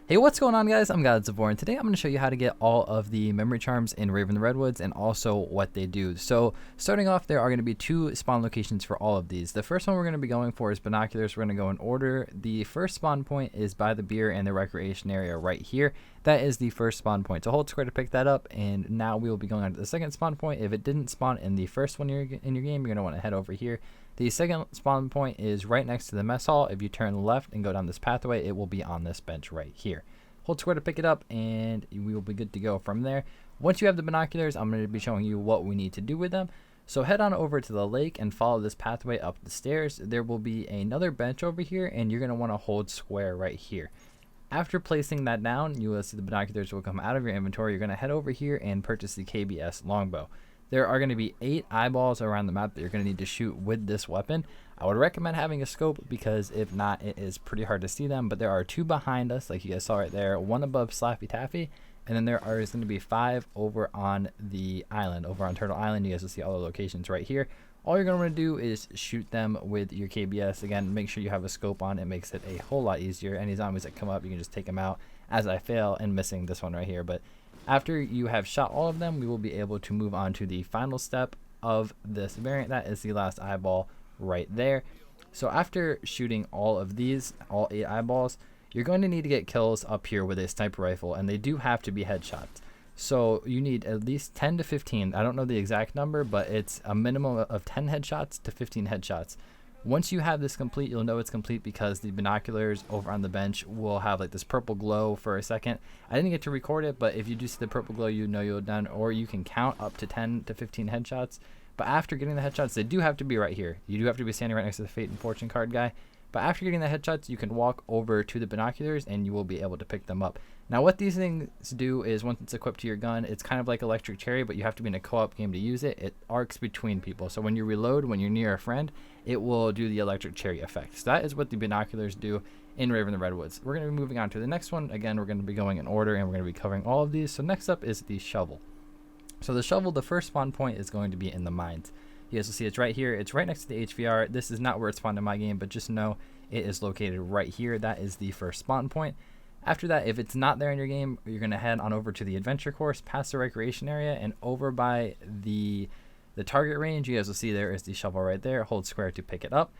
Hey, what's going on, guys? I'm XGodz, and today I'm going to show you how to get all of the memory charms in Rave in the Redwoods and also what they do. So starting off, there are going to be two spawn locations for all of these. The first one we're going to be going for is Binoculars. We're going to go in order. The first spawn point is by the beer and the recreation area right here. That is the first spawn point. So hold square to pick that up, and now we will be going on to the second spawn point. If it didn't spawn in the first one in your game, you're going to want to head over here. The second spawn point is right next to the mess hall. If you turn left and go down this pathway, it will be on this bench right here. Hold square to pick it up, and we will be good to go from there. Once you have the binoculars, I'm going to be showing you what we need to do with them. So head on over to the lake and follow this pathway up the stairs. There will be another bench over here, and you're going to want to hold square right here. After placing that down, you will see the binoculars will come out of your inventory. You're going to head over here and purchase the KBS longbow. There are going to be 8 eyeballs around the map that you're going to need to shoot with this weapon. I would recommend having a scope because if not, it is pretty hard to see them. But there are 2 behind us, like you guys saw right there, 1 above Slappy Taffy, and then there is going to be 5 over on the island, over on Turtle Island. You guys will see all the locations right here. All you're going to want to do is shoot them with your KBS. Again, make sure you have a scope on. It makes it a whole lot easier. Any zombies that come up, you can just take them out, as I fail and missing this one right here. But after you have shot all of them, we will be able to move on to the final step of this variant. That is the last eyeball right there. So after shooting all of these, all 8 eyeballs, you're going to need to get kills up here with a sniper rifle, and they do have to be headshots. So you need at least 10 to 15. I don't know the exact number, but it's a minimum of 10 headshots to 15 headshots. Once you have this complete, you'll know it's complete because the binoculars over on the bench will have like this purple glow for a second. I didn't get to record it, but if you do see the purple glow, you know you're done, or you can count up to 10 to 15 headshots. But after getting the headshots, they do have to be right here. You do have to be standing right next to the Fate and Fortune card guy. But after getting the headshots, you can walk over to the binoculars and you will be able to pick them up. Now what these things do is once it's equipped to your gun, it's kind of like Electric Cherry, but you have to be in a co-op game to use it. It arcs between people. So when you reload, when you're near a friend, it will do the Electric Cherry effect. So that is what the binoculars do in Rave in the Redwoods. We're going to be moving on to the next one. Again, we're going to be going in order and we're going to be covering all of these. So next up is the shovel. So the shovel, the first spawn point is going to be in the mines. You guys will see it's right here. It's right next to the HVR. This is not where it spawned in my game, but just know it is located right here. That is the first spawn point. After that, if it's not there in your game, you're going to head on over to the adventure course, past the recreation area, and over by the target range. You guys will see there is the shovel right there. Hold square to pick it up.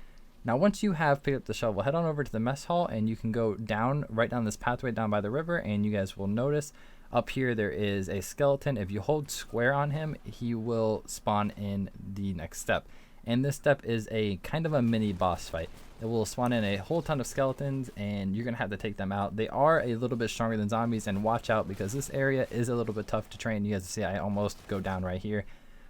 Now, once you have picked up the shovel, head on over to the mess hall, and you can go down, right down this pathway down by the river, and you guys will notice up here there is a skeleton. If you hold square on him, he will spawn in the next step. And this step is a kind of a mini boss fight. It will spawn in a whole ton of skeletons, and you're going to have to take them out. They are a little bit stronger than zombies, and watch out because this area is a little bit tough to train. You guys see I almost go down right here.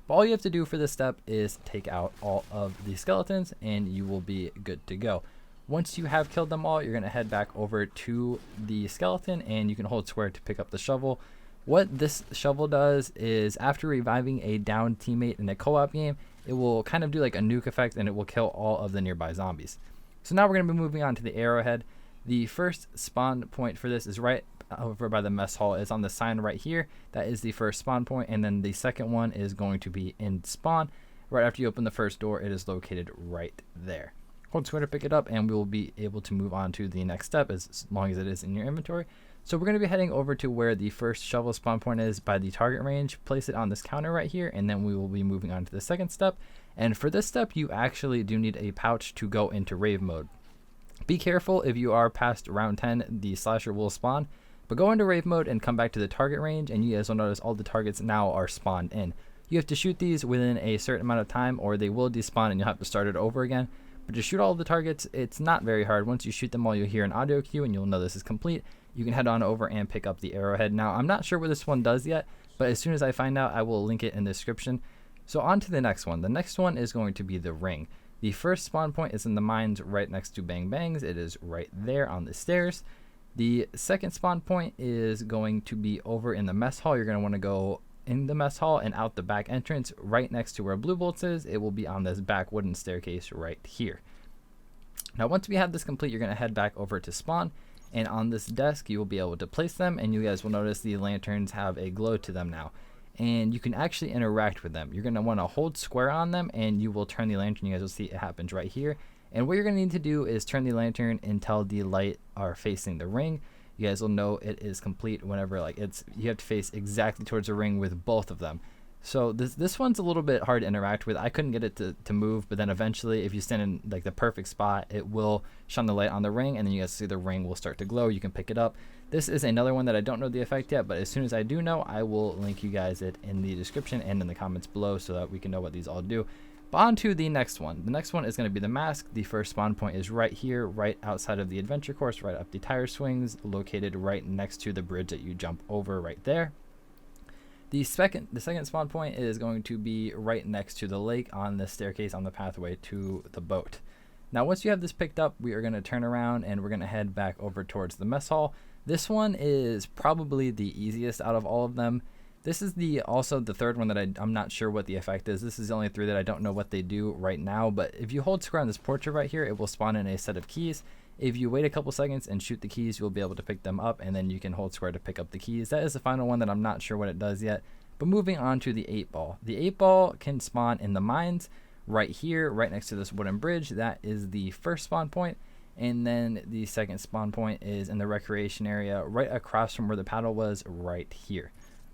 But all you have to do for this step is take out all of the skeletons, and you will be good to go. Once you have killed them all, you're going to head back over to the skeleton, and you can hold square to pick up the shovel. What this shovel does is after reviving a downed teammate in a co-op game, it will kind of do like a nuke effect, and it will kill all of the nearby zombies. So now we're going to be moving on to the Arrowhead. The first spawn point for this is right over by the mess hall. It's on the sign right here. That is the first spawn point, and then the second one is going to be in spawn. Right after you open the first door, it is located right there. Hold square to pick it up, and we will be able to move on to the next step as long as it is in your inventory. So we're going to be heading over to where the first shovel spawn point is by the target range. Place it on this counter right here, and then we will be moving on to the second step. And for this step, you actually do need a pouch to go into rave mode. Be careful if you are past round 10, the slasher will spawn. But go into rave mode and come back to the target range, and you guys will notice all the targets now are spawned in. You have to shoot these within a certain amount of time, or they will despawn and you'll have to start it over again. But to shoot all of the targets, it's not very hard. Once you shoot them all, you'll hear an audio cue and you'll know this is complete. You can head on over and pick up the Arrowhead. Now, I'm not sure what this one does yet, but as soon as I find out, I will link it in the description. So on to the next one. The next one is going to be the ring. The first spawn point is in the mines right next to Bang Bangs. It is right there on the stairs. The second spawn point is going to be over in the mess hall. You're going to want to go in the mess hall and out the back entrance right next to where Blue Bolts is. It will be on this back wooden staircase right here. Now once we have this complete, you're going to head back over to spawn, and on this desk you will be able to place them, and you guys will notice the lanterns have a glow to them now, and you can actually interact with them. You're going to want to hold square on them, and you will turn the lantern. You guys will see it happens right here. And what you're going to need to do is turn the lantern until the light are facing the ring. you guys will know it is complete whenever you have to face exactly towards the ring with both of them. So this one's a little bit hard to interact with. I couldn't get it to move, but then eventually if you stand in like the perfect spot, it will shine the light on the ring, and then you guys see the ring will start to glow. You can pick it up. This is another one that I don't know the effect yet, but as soon as I do know, I will link you guys it in the description and in the comments below so that we can know what these all do. But on to the next one. The next one is going to be the mask. The first spawn point is right here, right outside of the adventure course, right up the tire swings, located right next to the bridge that you jump over right there. The second spawn point is going to be right next to the lake on the staircase on the pathway to the boat. Now once you have this picked up, we are going to turn around and we're going to head back over towards the mess hall. This one is probably the easiest out of all of them. This is also the third one that I'm not sure what the effect is. This is the only three that I don't know what they do right now, but if you hold square on this portrait right here, it will spawn in a set of keys. If you wait a couple seconds and shoot the keys, you'll be able to pick them up, and then you can hold square to pick up the keys. That is the final one that I'm not sure what it does yet. But moving on to the 8-ball. The 8-ball can spawn in the mines right here, right next to this wooden bridge. That is the first spawn point. And then the second spawn point is in the recreation area right across from where the paddle was right here.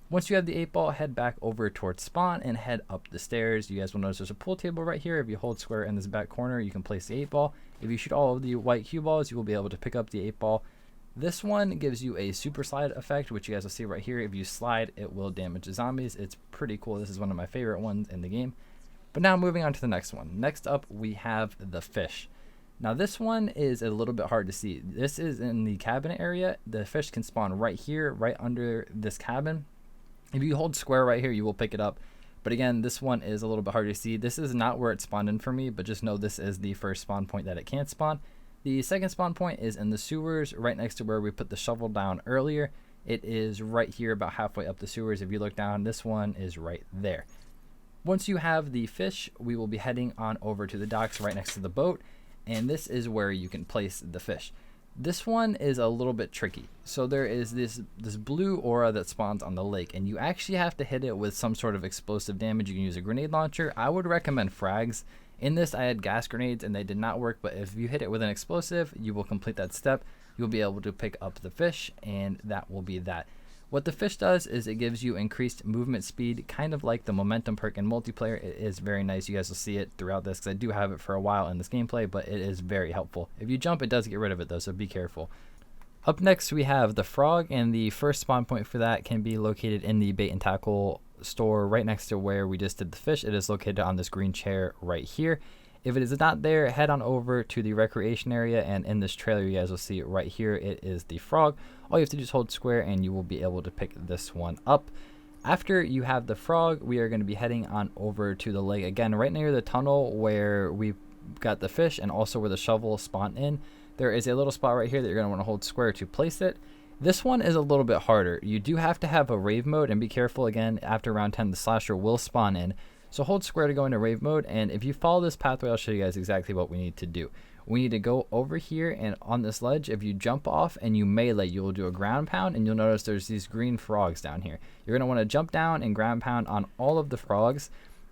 Once you have the 8-ball, head back over towards spawn and head up the stairs. You guys will notice there's a pool table right here. If you hold square in this back corner, you can place the 8-ball. If you shoot all of the white cue balls, you will be able to pick up the 8-ball. This one gives you a super slide effect, which you guys will see right here. If you slide, it will damage the zombies. It's pretty cool. This is one of my favorite ones in the game. But now moving on to the next one. Next up, we have the fish. Now this one is a little bit hard to see. This is in the cabin area. The fish can spawn right here, right under this cabin. If you hold square right here, you will pick it up. But again, this one is a little bit hard to see. This is not where it spawned in for me, but just know this is the first spawn point that it can't spawn. The second spawn point is in the sewers, right next to where we put the shovel down earlier. It is right here, about halfway up the sewers. If you look down, this one is right there. Once you have the fish, we will be heading on over to the docks right next to the boat, and this is where you can place the fish. This one is a little bit tricky. So there is this blue aura that spawns on the lake, and you actually have to hit it with some sort of explosive damage. You can use a grenade launcher. I would recommend frags. In this, I had gas grenades and they did not work, but if you hit it with an explosive, you will complete that step. You'll be able to pick up the fish, and that will be that. What the fish does is it gives you increased movement speed, kind of like the momentum perk in multiplayer. It is very nice. You guys will see it throughout this because I do have it for a while in this gameplay, but it is very helpful. If you jump, it does get rid of it though, so be careful. Up next, we have the frog, and the first spawn point for that can be located in the bait and tackle store right next to where we just did the fish. It is located on this green chair right here. If it is not there, head on over to the recreation area, and in this trailer you guys will see it right here. It is the frog. All you have to do is hold square and you will be able to pick this one up. After you have the frog, we are going to be heading on over to the lake again, right near the tunnel where we got the fish and also where the shovel spawned in. There is a little spot right here that you're going to want to hold square to place it. This one is a little bit harder. You do have to have a rave mode, and be careful again, after round 10 the slasher will spawn in. So hold square to go into rave mode, and if you follow this pathway, I'll show you guys exactly what we need to do. We need to go over here, and on this ledge, if you jump off and you melee, you will do a ground pound, and you'll notice there's these green frogs down here. You're going to want to jump down and ground pound on all of the frogs,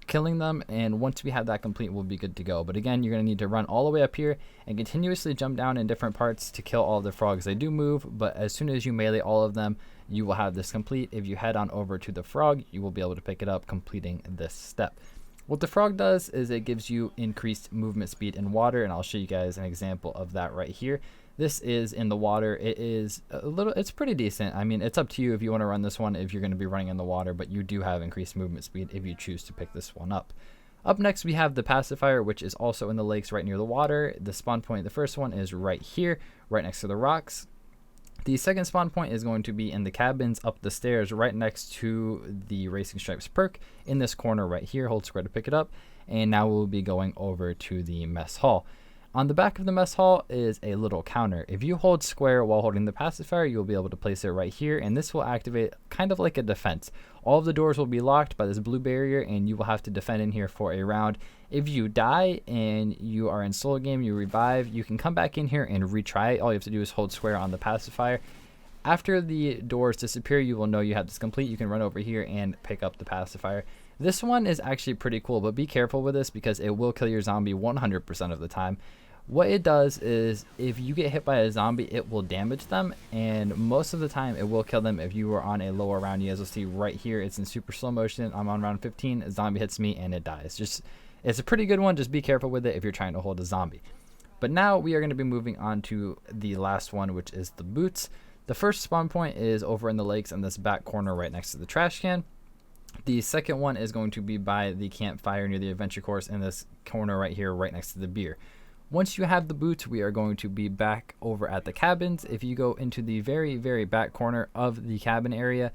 killing them, and once we have that complete, we'll be good to go. But again, you're going to need to run all the way up here and continuously jump down in different parts to kill all of the frogs. They do move, but as soon as you melee all of them, you will have this complete. If you head on over to the frog, you will be able to pick it up, completing this step. What the frog does is it gives you increased movement speed in water, and I'll show you guys an example of that right here. This is in the water. It is it's pretty decent. I mean, it's up to you if you want to run this one, if you're going to be running in the water, but you do have increased movement speed if you choose to pick this one up. Up next, we have the pacifier, which is also in the lakes right near the water. The spawn point, the first one, is right here, right next to the rocks. The second spawn point is going to be in the cabins up the stairs right next to the Racing Stripes perk in this corner right here. Hold square to pick it up. And now we'll be going over to the mess hall. On the back of the mess hall is a little counter. If you hold square while holding the pacifier, you'll be able to place it right here, and this will activate kind of like a defense. All of the doors will be locked by this blue barrier, and you will have to defend in here for a round. If you die and you are in solo game, you revive, you can come back in here and retry it. All you have to do is hold square on the pacifier. After the doors disappear, you will know you have this complete. You can run over here and pick up the pacifier. This one is actually pretty cool, but be careful with this because it will kill your zombie 100% of the time. What it does is if you get hit by a zombie, it will damage them, and most of the time it will kill them if you are on a lower round. You guys will see right here, it's in super slow motion. I'm on round 15, a zombie hits me and it dies. It's a pretty good one. Just be careful with it if you're trying to hold a zombie. But now we are going to be moving on to the last one, which is the boots. The first spawn point is over in the lakes in this back corner right next to the trash can. The second one is going to be by the campfire near the adventure course in this corner right here, right next to the beer. Once you have the boots, we are going to be back over at the cabins. If you go into the very, very back corner of the cabin area,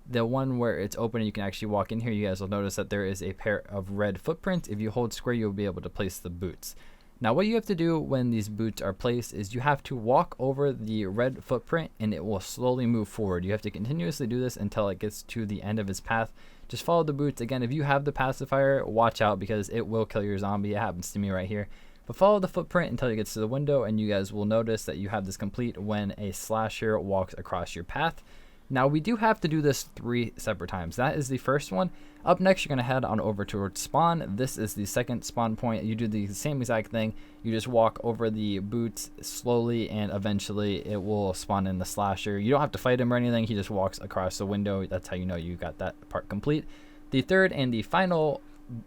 the one where it's open and you can actually walk in here, you guys will notice that there is a pair of red footprints. If you hold square, you'll be able to place the boots. Now what you have to do when these boots are placed is you have to walk over the red footprint and it will slowly move forward. You have to continuously do this until it gets to the end of its path. Just follow the boots. Again, if you have the pacifier, watch out because it will kill your zombie. It happens to me right here. But follow the footprint until it gets to the window, and you guys will notice that you have this complete when a slasher walks across your path. Now we do have to do this 3 separate times. That is the first one. Up next, you're going to head on over towards spawn. This is the second spawn point. You do the same exact thing. You just walk over the boots slowly, and eventually it will spawn in the slasher. You don't have to fight him or anything. He just walks across the window. That's how you know you got that part complete. The third and the final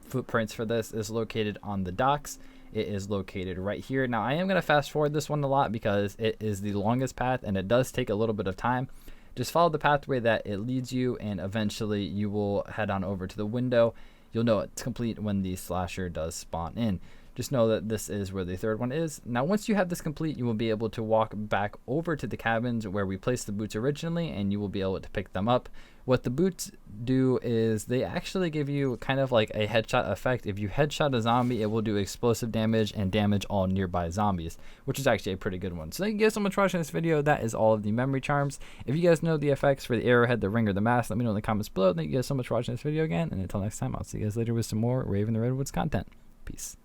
footprints for this is located on the docks. It is located right here. Now I am going to fast forward this one a lot because it is the longest path and it does take a little bit of time. Just follow the pathway that it leads you, and eventually you will head on over to the window. You'll know it's complete when the slasher does spawn in. Just know that this is where the third one is. Now once you have this complete, you will be able to walk back over to the cabins where we placed the boots originally, and you will be able to pick them up. What the boots do is they actually give you kind of like a headshot effect. If you headshot a zombie, it will do explosive damage and damage all nearby zombies, which is actually a pretty good one. So thank you guys so much for watching this video. That is all of the memory charms. If you guys know the effects for the arrowhead, the ring, or the mask, let me know in the comments below. Thank you guys so much for watching this video again, and until next time, I'll see you guys later with some more Rave in the Redwoods content. Peace.